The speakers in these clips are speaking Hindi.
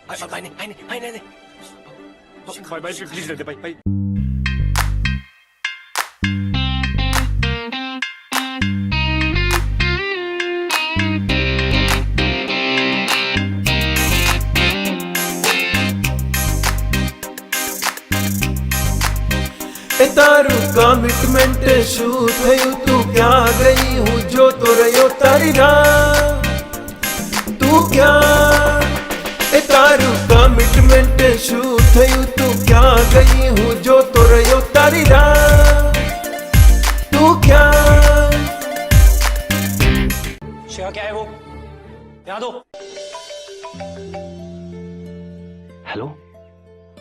भाई नहीं भाई प्लीज दे भाई भाई। तारू कमिटमेंट शू थयु तू क्या गई हूँ जो तो रयो तारी राह तू क्या तारू कमिटमेंट शू थयु तू क्या गई हूँ जो तो रयो तारी राह तू क्या। शिवा क्या है वो, यहाँ दो। हेलो,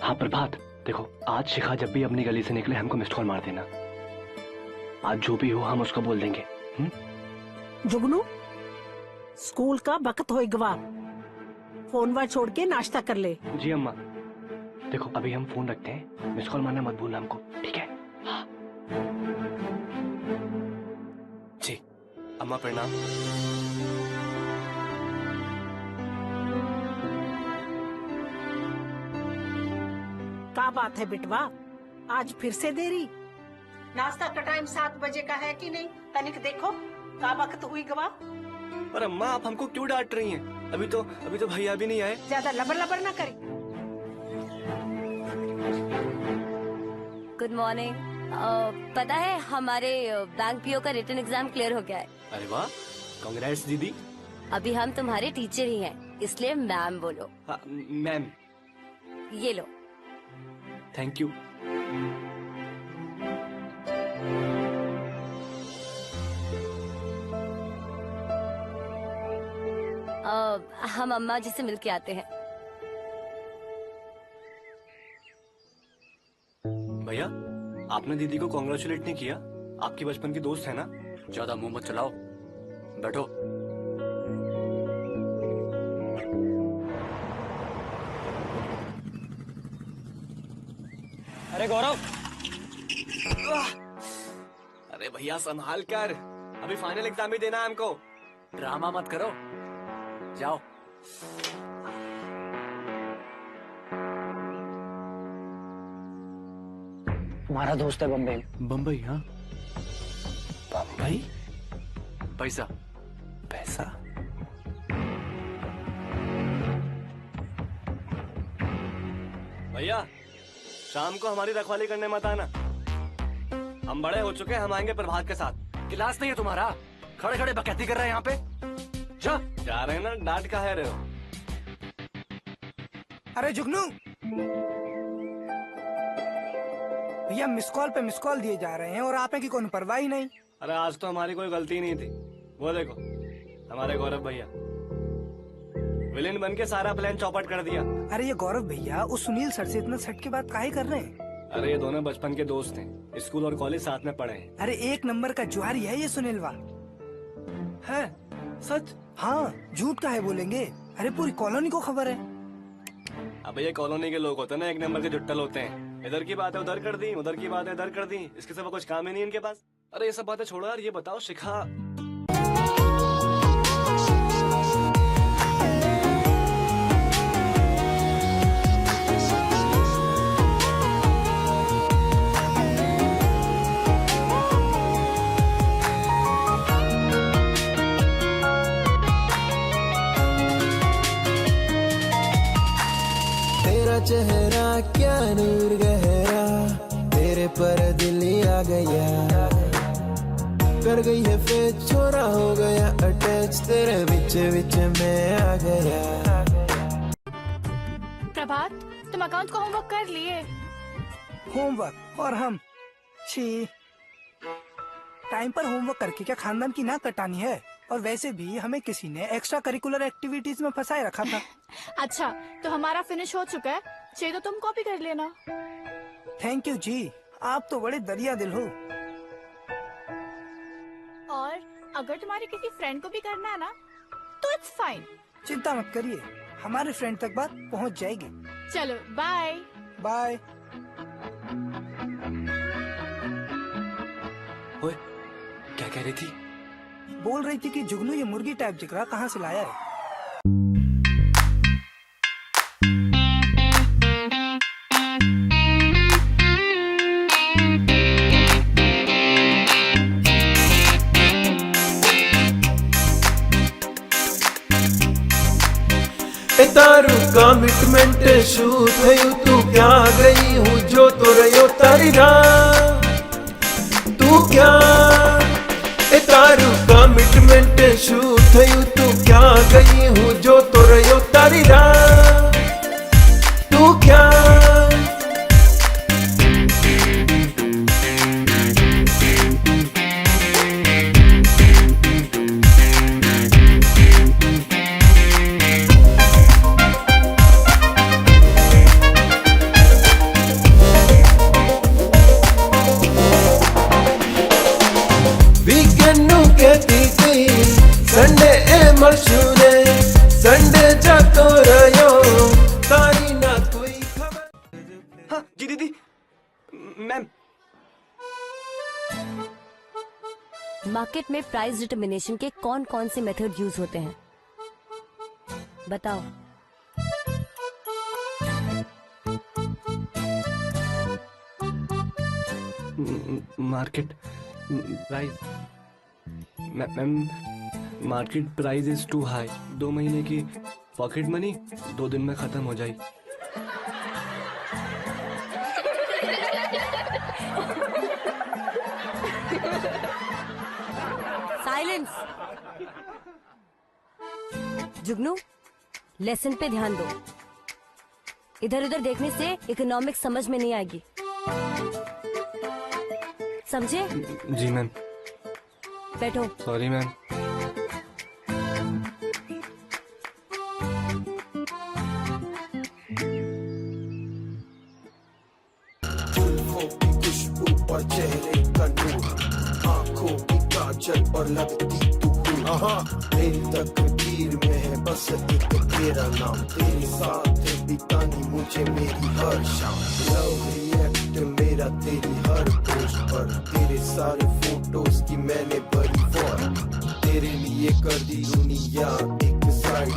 हाँ प्रभात, देखो आज शिखा जब भी अपनी गली से निकले हमको मिस्ड कॉल मार देना। आज जो भी हो हम उसको बोल देंगे। जुगनू, स्कूल का वक्त होएगा, फोन वा छोड़ के नाश्ता कर ले। जी अम्मा। देखो अभी हम फोन रखते हैं, मिस्ड कॉल मारना मत भूलना हमको, ठीक है? हाँ। जी अम्मा प्रणाम। क्या बात है बिटवा, आज फिर से देरी? नाश्ता का टाइम 7 बजे का है कि नहीं? तनिक देखो का वक्त हुई गवा। पर अम्मा आप हमको क्यों डांट रही हैं? अभी तो भैया भी नहीं आए। ज्यादा लबर लबर ना करे। Good morning. पता है हमारे बैंक पीओ का रिटन एग्जाम क्लियर हो गया है। अरे वाह, कांग्रेस दीदी। अभी हम तुम्हारे टीचर ही हैं, इसलिए मैम बोलो। हाँ मैम। ये लो। Thank you. हम अम्मा जी से मिलके आते हैं। भैया आपने दीदी को कॉन्ग्रेचुलेट नहीं किया? आपकी बचपन की दोस्त है ना? ज्यादा मुंह मत चलाओ, बैठो। अरे गौरव, अरे भैया संभाल कर, अभी फाइनल एग्जाम ही देना है हमको। ड्रामा मत करो, जाओ। हमारा दोस्त है बम्बई। बम्बई? हाँ, बम्बई। पैसा पैसा? भैया शाम को हमारी रखवाली करने मत आना, हम बड़े हो चुके हैं, हम आएंगे प्रभात के साथ। क्लास नहीं है तुम्हारा? खड़े खड़े बकैती कर रहे हैं यहाँ पे। जा रहे हैं ना, डांट का है रहे हो। अरे जुगनू भैया, मिस कॉल पे मिस कॉल दिए जा रहे हैं और आप हैं कि कोई परवाह ही नहीं। अरे आज तो हमारी कोई गलती नहीं थी। वो देखो हमारे गौरव भैया विलेन बन के सारा प्लान चौपट कर दिया। अरे ये गौरव भैया उस सुनील सर से इतना सट के बात काहे कर रहे हैं? अरे ये दोनों बचपन के दोस्त हैं, स्कूल और कॉलेज साथ में पढ़े हैं। अरे एक नंबर का जुआरी है ये सुनीलवा। है? सच? हाँ, झूठ काहे बोलेंगे? अरे पूरी कॉलोनी को खबर है। अब ये कॉलोनी के लोग होते हैं ना, एक नंबर के जुट्टल होते हैं। इधर की बात है उधर कर दी, उधर की बात है इधर कर दी, इसके सिवा कुछ काम ही नहीं इनके पास। अरे ये सब बातें छोड़ो यार, ये बताओ शिखा चेहरा क्या नूर गहरा, तेरे पर दिल आ गया, कर गई है फिर छोरा हो गया अटैच, तेरे बीच बीच में आ गया। प्रभात, तुम अकाउंट का होमवर्क कर लिए? होमवर्क? और हम छी, टाइम पर होमवर्क करके क्या खानदान की नाक कटानी है? और वैसे भी हमें किसी ने एक्स्ट्रा करिकुलर एक्टिविटीज में फंसाए रखा था। अच्छा, तो हमारा फिनिश हो चुका है, चाहिए तो तुम कॉपी कर लेना। थैंक यू जी, आप तो बड़े दरिया दिल हो। और अगर तुम्हारे किसी फ्रेंड को भी करना है ना तो इट्स फाइन। चिंता मत करिए, हमारे फ्रेंड तक बात पहुंच जाएगी। चलो बाय बाय। ओए, क्या कह रही थी? बोल रही थी कि जुगनू ये मुर्गी टाइप जिगरा कहाँ से लाया है। तारू कमिटमेंट शू थयु तू क्या गई हूँ जो तो रयो तारी राह तू क्या तारू कमिटमेंट शू थयु तू क्या गई हूँ जो तो रयो तारी राह तू क्या वीकेंड कहती थी संडे ए मशहूरे संडे जातो रयो तारी ना कोई खबर। हाँ जी दीदी, मैम। मार्केट में प्राइस डिटर्मिनेशन के कौन कौन से मेथड यूज होते हैं बताओ। Market price, ma'am market price is too high. 2 महीने की पॉकेट मनी 2 दिन में खत्म हो जाएगी। साइलेंस। जुगनू, लेसन पे ध्यान दो। इधर उधर देखने से इकोनॉमिक्स समझ में नहीं आएगी, समझे? जी मैम। बैठो। Sorry ma'am. जुल्फों की खुशबू और चेहरे का नूर, आंखों की काजल और लगती तू मेरी तकदीर में है बस एक तेरा नाम, तेरे साथ बितानी मुझे मेरी हर शाम। लव रिएक्ट मेरा तेरी हर पोस्ट पर, तेरे सारे फोटोज की मैंने भरी फॉर, तेरे लिए कर दी दुनिया एक साइड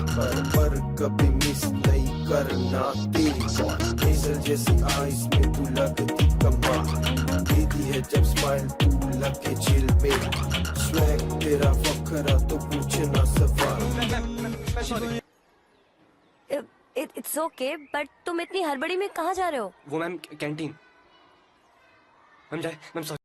पर कभी मिस नहीं करना तेरी कॉल। केसर जैसी आइस में तू लगती कमाल, देती है जब स्माइल तू लगे चिल में, स्वैग तेरा वखरा तो पूछना सवाल। इट्स ओके, बट तुम इतनी हड़बड़ी में कहाँ जा रहे हो? वो मैम कैंटीन। मैम जाए, मैम सॉरी।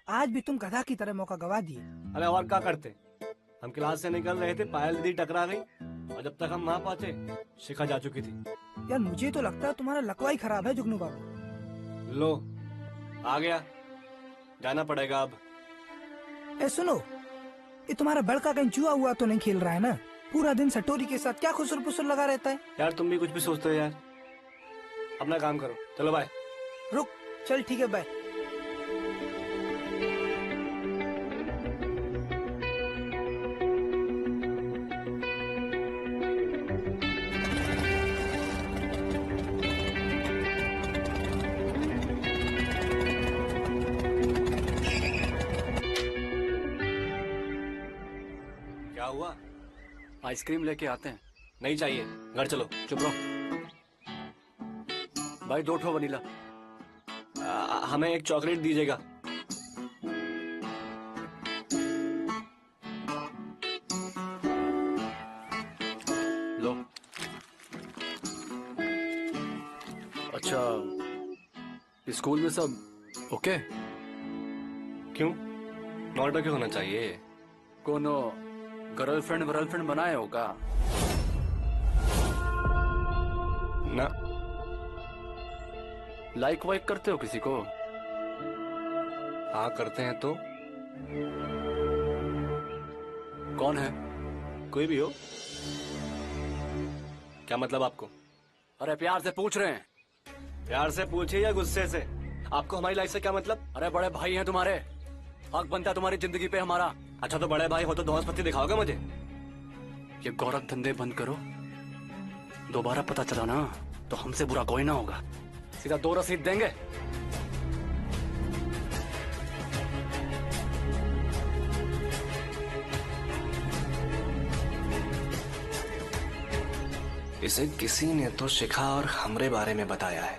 आज भी तुम गधा की तरह मौका गवा दिए। अरे और क्या करते, हम क्लास से निकल रहे थे, पायल दीदी टकरा गई और जब तक हम वहाँ पहुँचे शिखा जा चुकी थी। यार मुझे तो लगता है तुम्हारा लकवा ही खराब है जुगनू बाबू। लो आ गया, जाना पड़ेगा अब। ए सुनो, ये तुम्हारा बड़का कहीं जुआ हुआ तो नहीं खेल रहा है ना? पूरा दिन सटोरी के साथ क्या खुसर पुसर लगा रहता है। यार तुम भी कुछ भी सोचते हो यार, अपना काम करो। चलो बाय। रुक, चल ठीक है बाय। क्या हुआ? आइसक्रीम लेके आते हैं। नहीं चाहिए, घर चलो। चुप रहो भाई, 2 ठो वनीला। हमें एक चॉकलेट दीजिएगा। लो। अच्छा, स्कूल में सब ओके? क्यों? नॉट ओके होना चाहिए। कोनो गर्लफ्रेंड बनाए हो का? ना। लाइक वाइक करते हो किसी को? हाँ करते हैं तो। कौन है? कोई भी हो। क्या मतलब आपको? अरे प्यार से पूछ रहे हैं। प्यार से पूछिए या गुस्से से? आपको हमारी लाइफ से क्या मतलब? अरे बड़े भाई हैं तुम्हारे, हक बनता है तुम्हारी जिंदगी पे हमारा। अच्छा तो बड़े भाई हो तो दोस्ती दिखाओगे मुझे? ये गौरव धंधे बंद करो, दोबारा पता चला ना तो हमसे बुरा कोई ना होगा। सीधा 2 रसीद देंगे। इसे किसी ने तो शिखा और हमरे बारे में बताया है।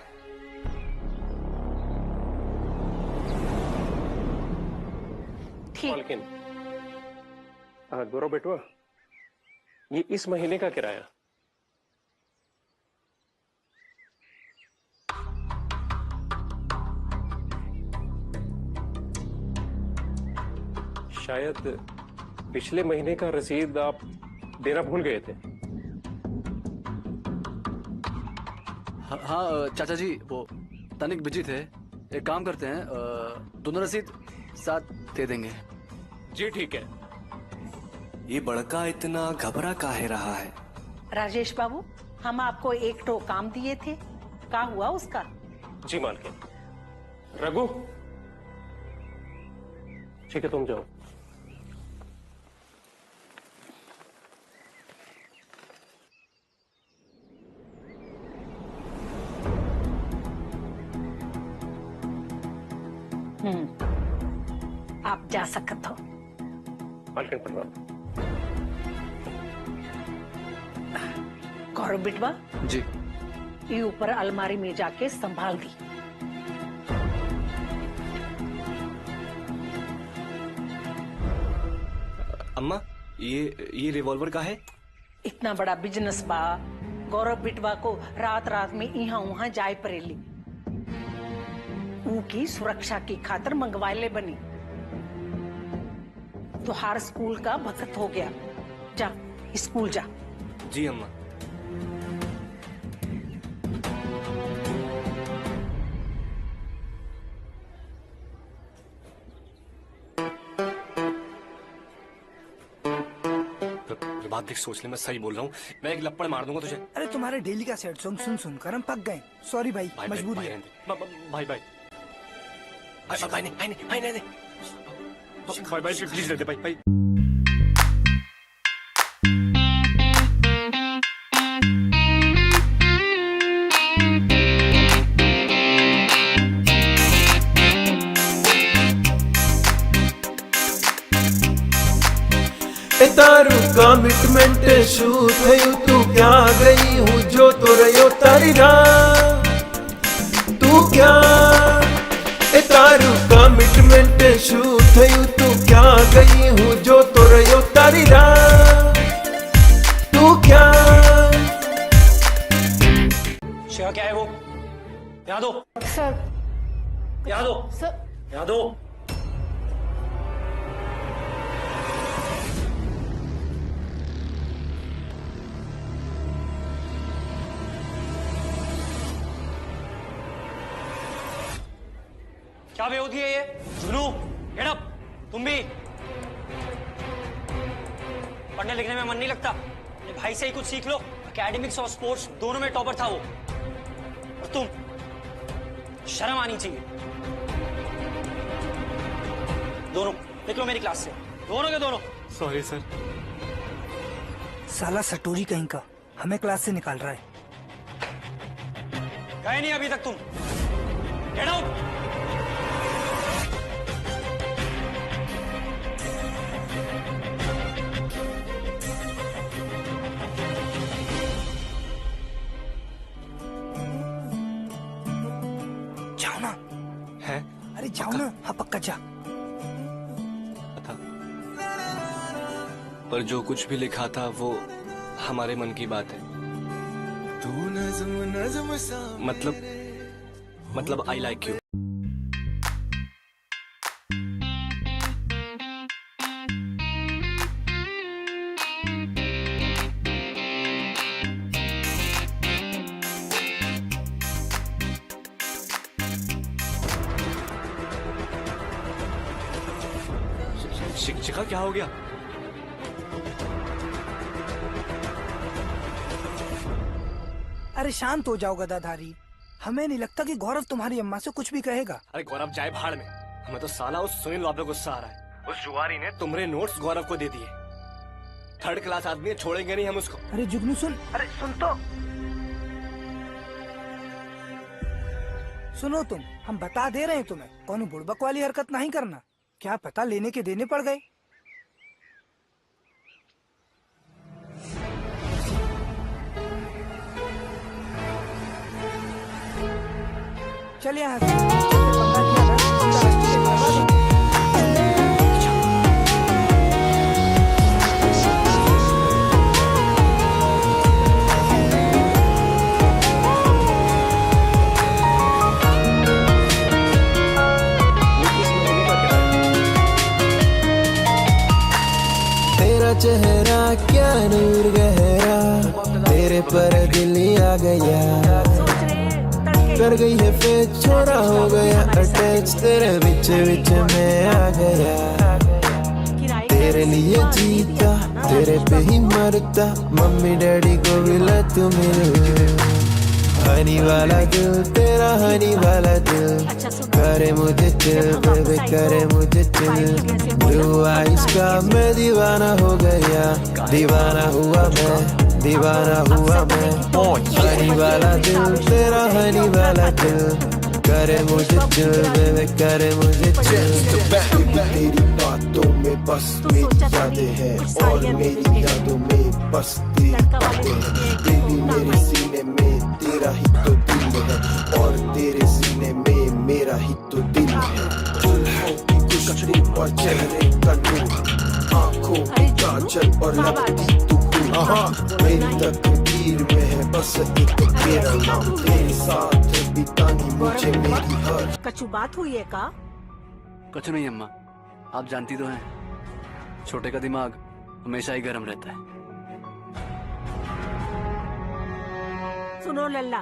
ठीक। गौरव बेटवा, ये इस महीने का किराया। शायद पिछले महीने का रसीद आप देना भूल गए थे। हाँ चाचा जी, वो तनिक बिजी थे। एक काम करते हैं, दोनों रसीद साथ दे देंगे। जी ठीक है। ये बड़का इतना घबरा काहे रहा है? राजेश बाबू, हम आपको एक ठो काम दिए थे, क्या हुआ उसका? जी मालकिन। रघु, ठीक है तुम जाओ। आप जा सकते हो। मालकिन प्रणाम। गौरव बिटवा जी। ये ऊपर अलमारी में जाके संभाल दी। अम्मा, ये रिवॉल्वर का है? इतना बड़ा बिजनेस बा, गौरव बिटवा को रात रात में यहाँ वहाँ जाए पड़ेली। उनकी सुरक्षा की खातिर मंगवाले बनी। तुहार स्कूल का वक्त हो गया, जा स्कूल जा। जी अम्मा। बात देख, सोच ले मैं सही बोल रहा हूँ। मैं एक लप्पड़ मार दूंगा तुझे। अरे तुम्हारे डेली का सैड सॉन्ग सुन सुनकर हम पक गए। सॉरी भाई, मजबूरी है। भाई भाई भाई नहीं भाई नहीं भाई नहीं भाई भाई प्लीज दे भाई भाई। तारू कमिटमेंट शू थयु तू क्या गई हूँ जो तो रयो तारी राह। तू क्या तारू कमिटमेंट शू थयु तू क्या गई हूँ जो तो रयो तारी राह। तू क्या शिवा, क्या है वो? यहाँ दो सर। यहाँ दो सर। यहाँ दो। क्या बेहोदी है ये? जुनू, गेट अप। तुम भी पढ़ने लिखने में मन नहीं लगता? अपने भाई से ही कुछ सीख लो। एकेडमिक्स और स्पोर्ट्स दोनों में टॉपर था वो, और तुम, शर्म आनी चाहिए। दोनों निकलो मेरी क्लास से, दोनों के दोनों। Sorry sir. साला सटोरी कहीं का हमें क्लास से निकाल रहा है। गए नहीं अभी तक तुम? Get out. जाओ ना। है? अरे जाओ ना। हाँ पक्का जा। था, पर जो कुछ भी लिखा था वो हमारे मन की बात है। तू नज़्म नज़्म सा मतलब आई लाइक यू। शिखा, क्या हो गया? अरे शांत हो जाओ गदाधारी। हमें नहीं लगता कि गौरव तुम्हारी अम्मा से कुछ भी कहेगा। अरे गौरव जाए भाड़ में। हमें तो साला उस सुनील बाबू पे गुस्सा आ रहा है। उस जुआरी ने तुम्हारे नोट्स गौरव को दे दिए। थर्ड क्लास आदमी है, छोड़ेंगे नहीं हम उसको। अरे जुगनू सुन। अरे सुन तो। सुनो तुम, हम बता दे रहे हैं तुम्हें, कौन बुड़बक वाली हरकत नहीं करना। क्या पता लेने के देने पड़ गए। चल यहाँ से। पंगा लिया ना, सीधा रस्ते से भगा देंगे। तेरा चेहरा क्या नूर गहरा, तेरे पर दिल आ गया, कर गई है फिर छोरा हो गया अटैच, तेरे बिच बिच में आ गया, तेरे लिए जीता तेरे पे ही मरता, मम्मी डैडी को भी ला तू मिल। हनी वाला दिल तेरा हनी वाला दिल, करे मुझे चिल बेबी करे मुझे चिल। ब्लू आइज का मैं दीवाना हो गया, दीवाना हुआ मैं, दीवाना हुआ मैं। हनी वाला दिल तेरा हनी वाला दिल, करे मुझे चिल बेबी करे मुझे चिल। तेरी बातों में बस मेरी यादें हैं और मेरी यादों में बस तेरी बातें हैं। बेबी मेरे सीने में तेरा ही तो दिल है और तेरे सीने में मेरा ही तो दिल है। दुल्हन की खुशबू और चेहरे का नूर, आंखों की काजल और लगती तू हूँ। मेरी तकदीर में है बस एक तेरा नाम, तेरे साथ बितानी मुझे मेरी हर। कछु बात हुई है का? कुछ नहीं अम्मा, आप जानती तो हैं छोटे का दिमाग हमेशा ही गर्म रहता है। सुनो लल्ला,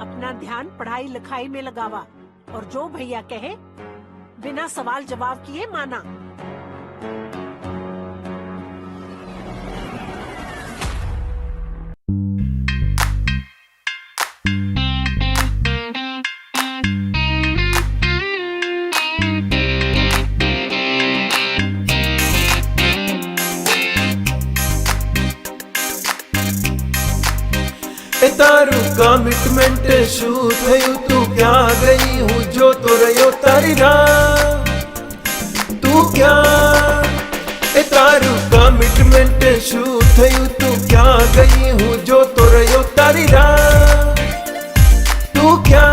अपना ध्यान पढ़ाई लिखाई में लगावा और जो भैया कहे बिना सवाल जवाब किए माना। तारू कमिटमेंट शू थयू तू क्या गई हूँ जो तो रयो तारी राह, तू क्या तारू कमिटमेंट शू थयू तू क्या गई हूँ जो तो रयो तारी राह, तू क्या।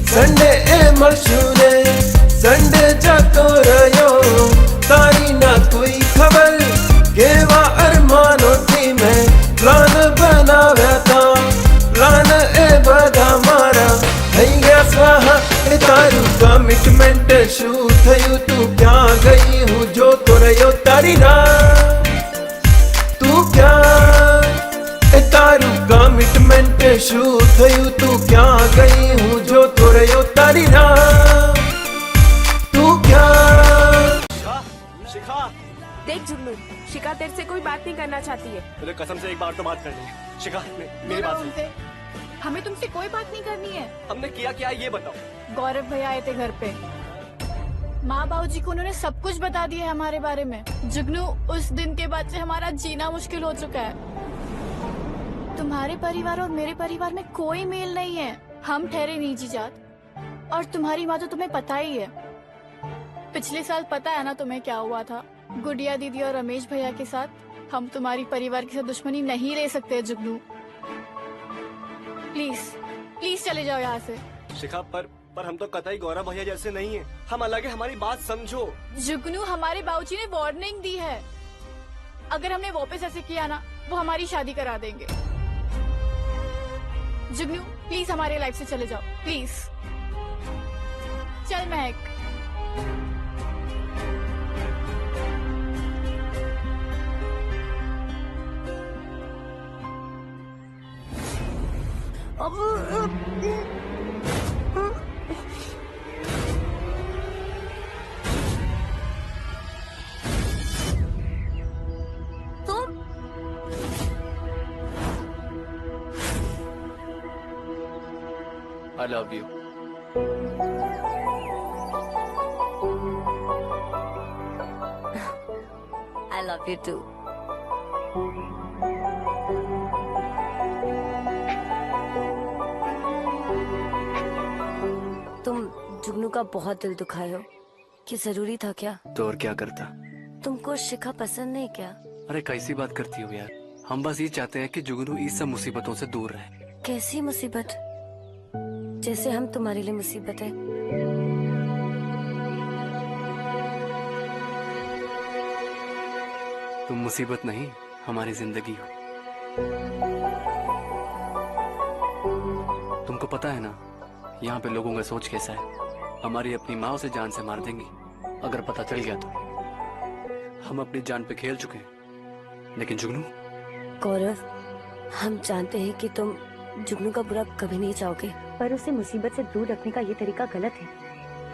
संडे ए मशूने संडे जातो रयो, तारी ना कोई खबर केवा अरमानो थी मैं प्लान बनाव्या था, प्लान ए बदा मारा थई गया स्वाहा। तारू कमिटमेंट शू थयू तू क्या गई हूँ जो तो रयो तारी राह, तू क्या। तारू कमिटमेंट शू थयू तू क्या गई हूँ जो तो रयो तारी राह, तू क्या। शिखा देख जुगनू, शिखा तेरे से कोई बात नहीं करना चाहती है। मुझे कसम से एक बार तो बात कर ले शिखा, मेरी बात सुन। हमें तुमसे कोई बात नहीं करनी है। हमने किया क्या ये बताओ। गौरव भैया आए थे घर पे, माँ बाबूजी को उन्होंने सब कुछ बता दिया है हमारे बारे में। जुगनू, उस दिन के बाद से हमारा जीना मुश्किल हो चुका है। तुम्हारे परिवार और मेरे परिवार में कोई मेल नहीं है, हम ठहरे निजी जात। और तुम्हारी माँ तो तुम्हें पता ही है, पिछले साल पता है ना तुम्हें क्या हुआ था गुड़िया दीदी और रमेश भैया के साथ। हम तुम्हारी परिवार के साथ दुश्मनी नहीं ले सकते जुगनू, प्लीज प्लीज चले जाओ यहाँ से। शिखा पर हम तो कतई गौरव भैया जैसे नहीं है, हम अलग है, हमारी बात समझो। जुगनू, हमारे बाबूजी ने वार्निंग दी है, अगर हमने वापस ऐसे किया ना वो हमारी शादी करा देंगे। जुगनू प्लीज हमारे लाइफ से चले जाओ प्लीज। चल महक। I love you. I love love you too. तुम जुगनू का बहुत दिल दुखाए हो, कि जरूरी था क्या? तो और क्या करता? तुमको शिखा पसंद नहीं क्या? अरे कैसी बात करती हो यार, हम बस ये चाहते हैं कि जुगनू इस सब मुसीबतों से दूर रहे। कैसी मुसीबत? जैसे हम तुम्हारे लिए मुसीबत है। तुम मुसीबत नहीं, हमारी जिंदगी हो। तुमको पता है ना यहाँ पे लोगों का सोच कैसा है। हमारी अपनी माँ उसे जान से मार देंगी अगर पता चल गया तो। हम अपनी जान पे खेल चुके हैं, लेकिन जुगनू। गौरव, हम जानते हैं कि तुम जुगनू का बुरा कभी नहीं चाहोगे, पर उसे मुसीबत से दूर रखने का ये तरीका गलत है।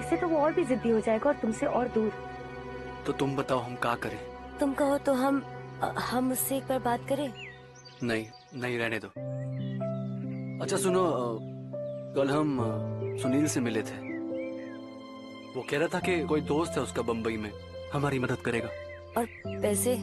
इससे तो वो और भी जिद्दी हो जाएगा और तुमसे और दूर। तो तुम बताओ हम क्या करें? तुम कहो तो हम उससे एक बार बात करें। नहीं नहीं, रहने दो। अच्छा सुनो, कल हम सुनील से मिले थे। वो कह रहा था कि कोई दोस्त है उसका बम्बई में, हमारी मदद करेगा। और पैसे?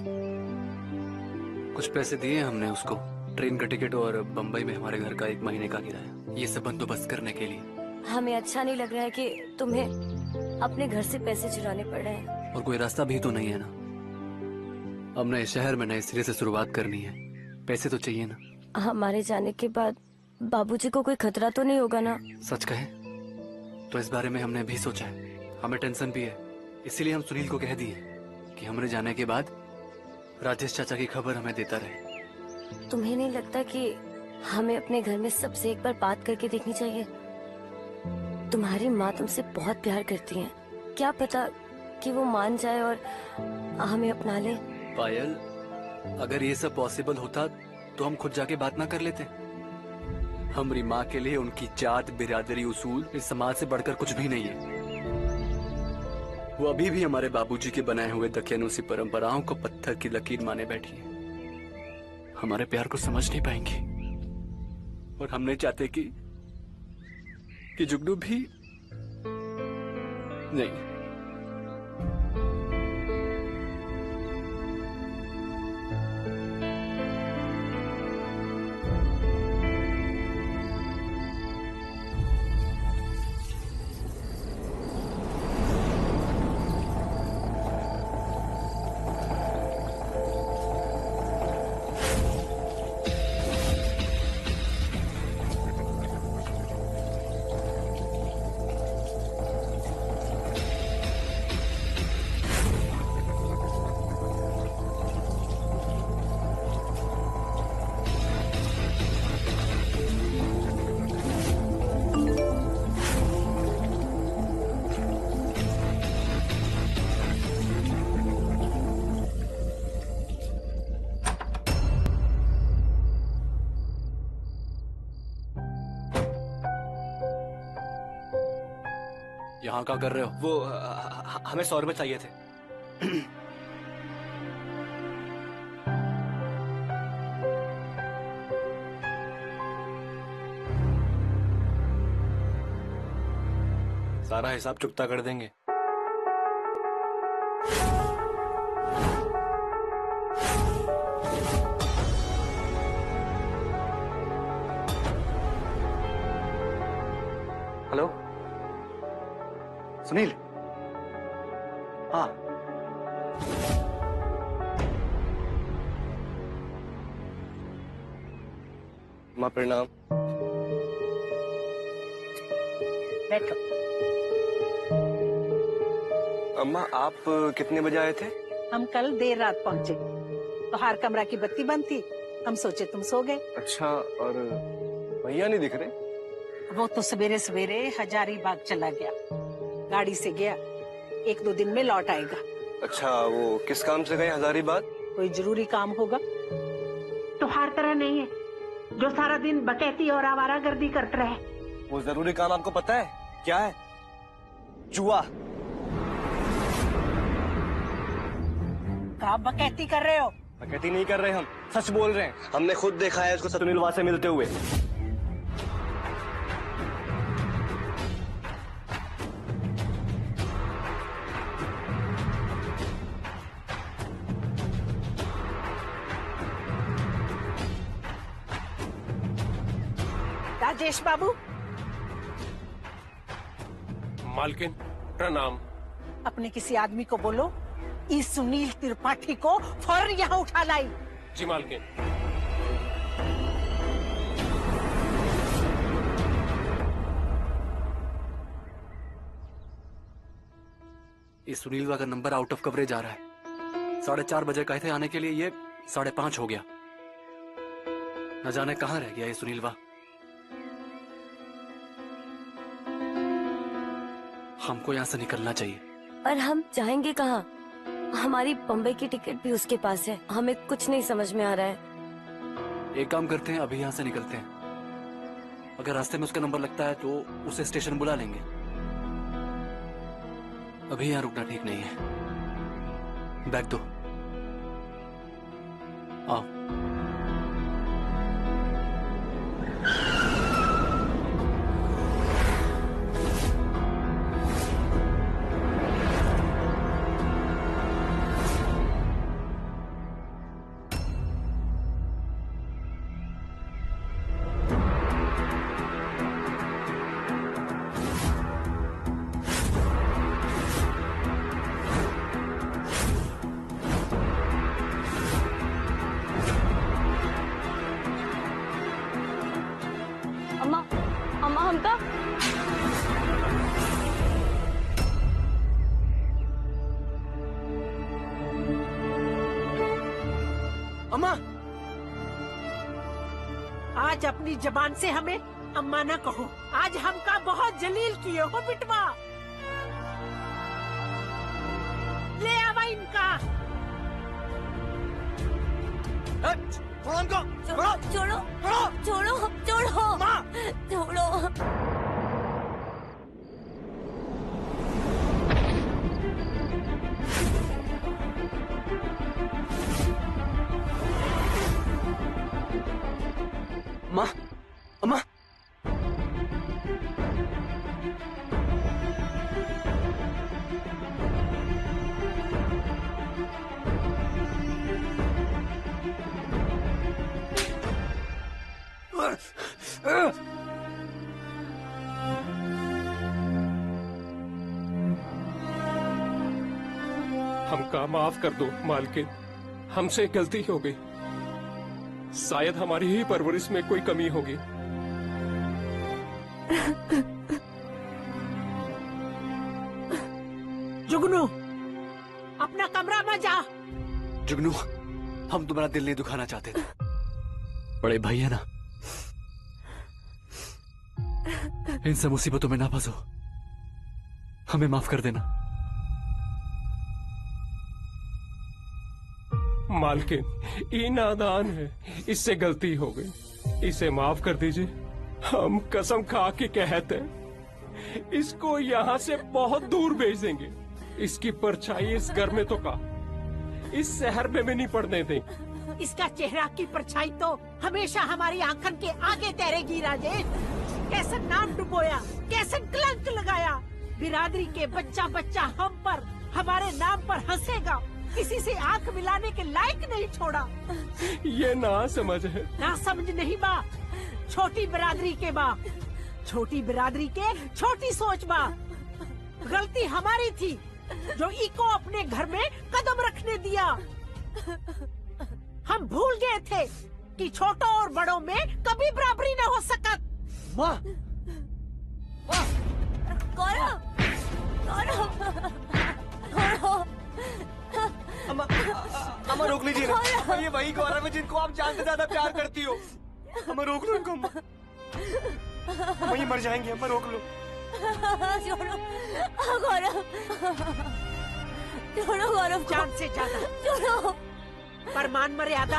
कुछ पैसे दिए हमने उसको, ट्रेन का टिकट और बम्बई में हमारे घर का 1 महीने का किराया, ये सब बंदोबस्त करने के लिए। हमें अच्छा नहीं लग रहा है कि तुम्हें अपने घर से पैसे चुराने पड़ रहे हैं। और कोई रास्ता भी तो नहीं है ना। अब नए शहर में नए सिरे से शुरुआत करनी है, पैसे तो चाहिए ना। हमारे जाने के बाद बाबूजी को कोई खतरा तो नहीं होगा ना? सच कहे तो इस बारे में हमने भी सोचा है, हमें टेंशन भी है। इसीलिए हम सुनील को कह दिए कि हमारे जाने के बाद राजेश चाचा की खबर हमें देता रहे। तुम्हें नहीं लगता कि हमें अपने घर में सबसे एक बार बात करके देखनी चाहिए? तुम्हारी माँ तुमसे बहुत प्यार करती है, क्या पता कि वो मान जाए और हमें अपना ले। पायल, अगर ये सब पॉसिबल होता तो हम खुद जाके बात ना कर लेते? हमारी माँ के लिए उनकी जात, बिरादरी, उसूल इस समाज से बढ़कर कुछ भी नहीं है। वो अभी भी हमारे बाबूजी के बनाए हुए दकियानूसी परंपराओं को पत्थर की लकीर माने बैठी है। हमारे प्यार को समझ नहीं पाएंगी और हम नहीं चाहते कि जुगनू भी नहीं। यहाँ क्या कर रहे हो? वो हमें 100 रुपए चाहिए थे। सारा हिसाब चुकता कर देंगे। हेलो सुनील। हाँ, माँ प्रणाम। बैठो। अम्मा, आप कितने बजे आए थे? हम कल देर रात पहुँचे, तो हर कमरा की बत्ती बंद थी, हम सोचे तुम सो गए। अच्छा, और भैया नहीं दिख रहे? वो तो सवेरे सवेरे हजारीबाग चला गया, गाड़ी से गया, 1-2 दिन में लौट आएगा। अच्छा, वो किस काम से गए हजारीबाग? कोई जरूरी काम होगा। तो हर तरह नहीं है जो सारा दिन बकैती और आवारागर्दी करते रहे। वो जरूरी काम आपको पता है क्या है? जुआ। क्या बकैती कर रहे हो? बकैती नहीं कर रहे, हम सच बोल रहे हैं। हमने खुद देखा है उसको सुनील वहां से मिलते हुए। राजेश बाबू, मालकिन प्रणाम। अपने किसी आदमी को बोलो इस सुनील त्रिपाठी को फौरन यहाँ उठा लाई। जी मालकिन। इस सुनीलवा का नंबर आउट ऑफ कवरेज आ रहा है। 4:30 बजे कहे थे आने के लिए, ये 5:30 हो गया। न जाने कहाँ रह गया ये सुनीलवा। हमको यहाँ से निकलना चाहिए। पर हम जाएंगे कहाँ? हमारी बम्बई की टिकट भी उसके पास है। हमें कुछ नहीं समझ में आ रहा है। एक काम करते हैं, अभी यहाँ से निकलते हैं। अगर रास्ते में उसका नंबर लगता है तो उसे स्टेशन बुला लेंगे। अभी यहाँ रुकना ठीक नहीं है। बैग दो। आओ। अम्मा हमका अम्मा, आज अपनी जबान से हमें अम्मा ना कहो। आज हमका बहुत जलील किए हो बिटवा। ले आवा इनका। छोड़ो उनको, छोड़ो छोड़ो छोड़ो छोड़ो छोड़ो। माँ, अम्मा। हमका माफ कर दो मालकिन, हमसे गलती हो गई। शायद हमारी ही परवरिश में कोई कमी होगी। जुगनू, अपना कमरा में जा। जुगनू, हम तुम्हारा दिल नहीं दुखाना चाहते थे। बड़े भाई है ना, इन सब मुसीबतों में ना फंसो। हमें माफ कर देना। मालकिन, ये नादान है, इससे गलती हो गई, इसे माफ कर दीजिए। हम कसम खा के कहते हैं, इसको यहाँ से बहुत दूर भेज देंगे। इसकी परछाई इस घर में तो का, इस शहर में भी नहीं पड़ने देंगे। इसका चेहरा की परछाई तो हमेशा हमारी आंखन के आगे तैरेगी। राजेश, कैसे नाम डुबोया, कैसे कलंक लगाया। बिरादरी के बच्चा बच्चा हम पर, हमारे नाम पर हंसेगा। किसी से आंख मिलाने के लायक नहीं छोड़ा। ये ना समझ है। ना समझ नहीं बा, छोटी बिरादरी के बा, छोटी बिरादरी के छोटी सोच बा। गलती हमारी थी जो इको अपने घर में कदम रखने दिया। हम भूल गए थे कि छोटों और बड़ों में कभी बराबरी न हो सकत। माँ, गौरव, अम्मा रोक लीजिए ना। ये वही गौरव है जिनको आप जान से ज्यादा प्यार करती हो। अम्मा रोक लो इनको। अम्मा ये मर जाएंगे, अम्मा रोक लो। छोड़ो गौरव, छोड़ो गौरव, जान से ज्यादा छोड़ो। पर मान मर्यादा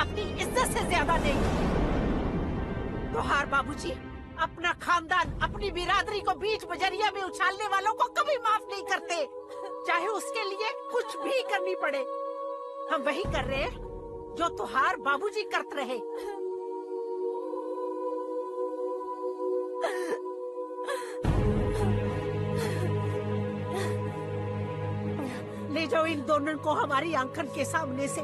अपनी इज्जत से ज्यादा नहीं। तोहार बाबूजी अपना खानदान, अपनी बिरादरी को बीच बजरिया में उछालने वालों को कभी माफ नहीं करते, चाहे उसके लिए कुछ भी करनी पड़े। हम वही कर रहे हैं जो तोहार बाबूजी करते रहे। ले जाओ इन दोनों को हमारी आंखन के सामने से।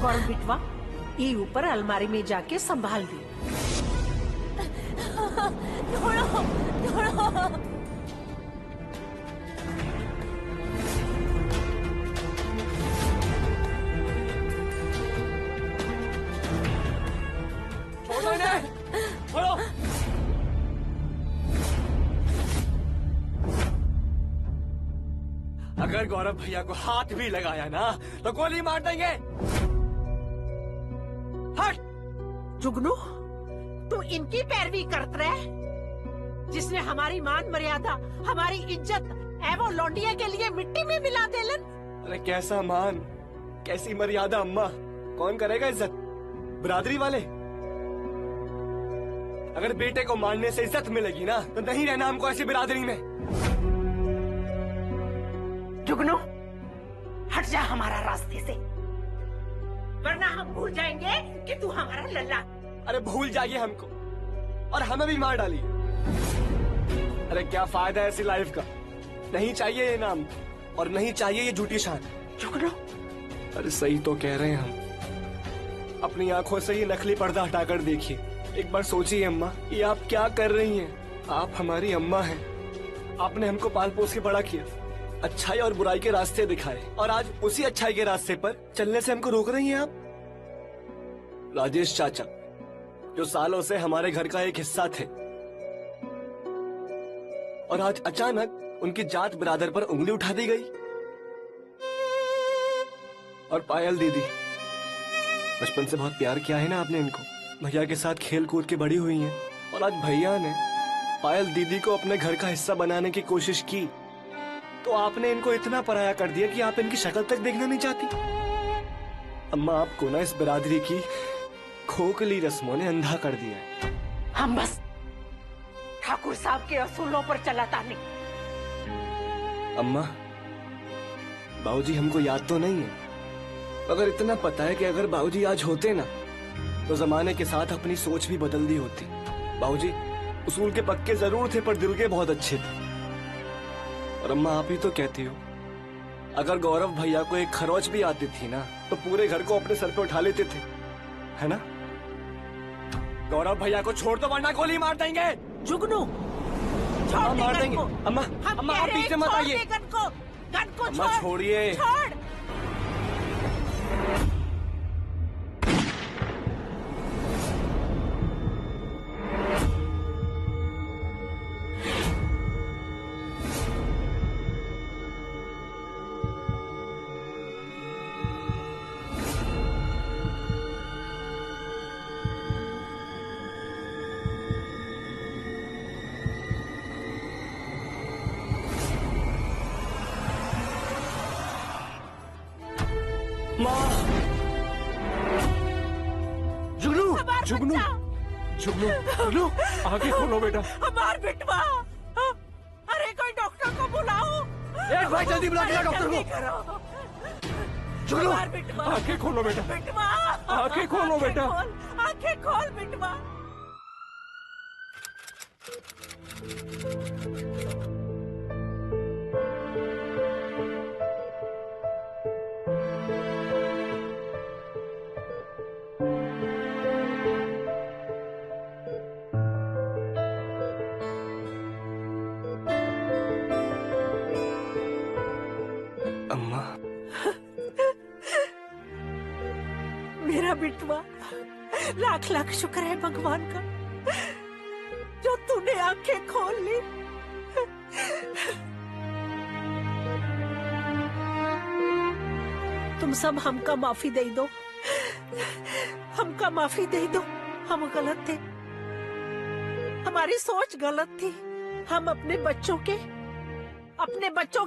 गौरव बिटवा ये ऊपर अलमारी में जाके संभाल दी। छोड़ो, छोड़ो। छोड़ो इन्हें, छोड़ो। अगर गौरव भैया को हाथ भी लगाया ना तो गोली मार देंगे। हट। जुगनू, तू इनकी पैरवी करत रहे, जिसने हमारी मान मर्यादा, हमारी इज्जत एवं लौंडिया के लिए मिट्टी में मिला देलन। अरे कैसा मान, कैसी मर्यादा अम्मा, कौन करेगा इज्जत? बिरादरी वाले। अगर बेटे को मारने से इज्जत मिलेगी ना तो नहीं रहना हमको ऐसी बिरादरी में। जुगनू, हट जा हमारा रास्ते से, वरना हम भूल जाएंगे कि तू हमारा लल्ला। अरे भूल जाइए हमको और हमें भी मार डालिए। अरे क्या फायदा है ऐसी लाइफ का? नहीं चाहिए ये नाम और नहीं चाहिए ये झूठी शान। जुगनू, अरे सही तो कह रहे हैं हम। अपनी आंखों से ये नकली पर्दा हटाकर देखिए। एक बार सोचिए अम्मा, ये आप क्या कर रही हैं? आप हमारी अम्मा हैं। आपने हमको पाल पोस के बड़ा किया, अच्छाई और बुराई के रास्ते दिखाए, और आज उसी अच्छाई के रास्ते पर चलने से हमको रोक रही हैं आप। राजेश चाचा जो सालों से हमारे घर का एक हिस्सा थे, और आज अचानक उनकी जात बिरादर पर उंगली उठा दी गई। और पायल दीदी, बचपन से बहुत प्यार किया है ना आपने इनको, भैया के साथ खेल कूद के बड़ी हुई हैं, और आज भैया ने पायल दीदी को अपने घर का हिस्सा बनाने की कोशिश की तो आपने इनको इतना पराया कर दिया कि आप इनकी शक्ल तक देखना नहीं चाहती। अम्मा, आपको ना इस बिरादरी की खोखली रस्मों ने अंधा कर दिया है। हम बस ठाकुर साहब के असूलों पर चलाता नहीं। अम्मा, बाबूजी हमको याद तो नहीं है, मगर इतना पता है कि अगर बाबूजी आज होते ना तो जमाने के साथ अपनी सोच भी बदल दी होती। बाबूजी उसूल के पक्के जरूर थे पर दिल के बहुत अच्छे थे। और अम्मा, आप ही तो कहती हो, अगर गौरव भैया को एक खरोच भी आती थी ना तो पूरे घर को अपने सर पे उठा लेते थे, है ना? गौरव भैया को छोड़ दो वरना गोली मार देंगे। जुगनू, छोड़ दे मार देंगे। गन को। अम्मा, हम अम्मा कह आप रहे हैं, पीछे मत छोड़ आइए। दे गन को अम्मा छोड़, छोड़िए। छोड़। जुगनू, जुगनू, जुगनू, जुगनू, आगे खोलो बेटा। हमार बिटवा, अरे कोई डॉक्टर को बुलाओ। एक भाई जल्दी बुला के डॉक्टर जल्दी को। करो। जुगनू, हमार बिटवा, आंखें खोलो बेटा। बिटवा, आंखें खोलो बेटा। आंखें खोल बिटवा। अम्मा, मेरा बिटवा, लाख लाख शुक्र है भगवान का जो तूने आंखें खोल ली। तुम सब हमका माफी दे दो, हमका माफी दे दो। हम गलत थे, हमारी सोच गलत थी। हम अपने बच्चों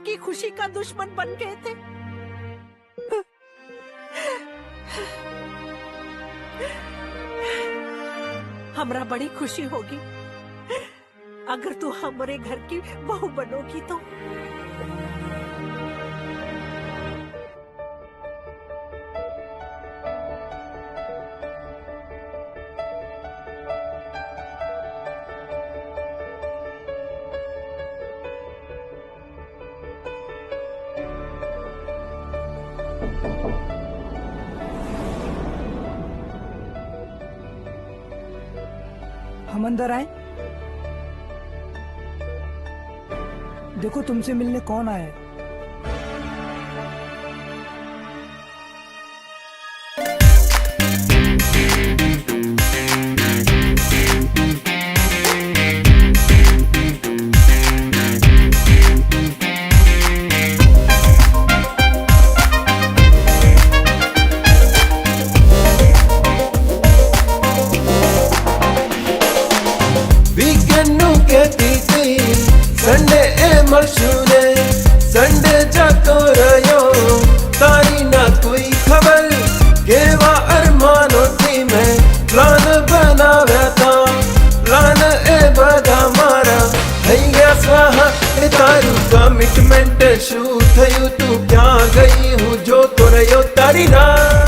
की खुशी का दुश्मन बन गए थे। हमरा बड़ी खुशी होगी अगर तू हमारे घर की बहू बनोगी तो। हम अंदर आए? देखो तुमसे मिलने कौन आया है। वीकेंड नु कहती थी संडे ए मशहूरे संडे जातो रहो तारी ना कोई खबर केवा अरमानो थी मैं प्लान बनाव्या था प्लान ए बधा मारा થઈ ગયા સ્વાહા એ તારું કમિટમેન્ટ શું થયું તું ક્યાં ગઈ હું જોતો રહ્યો તારી રાહ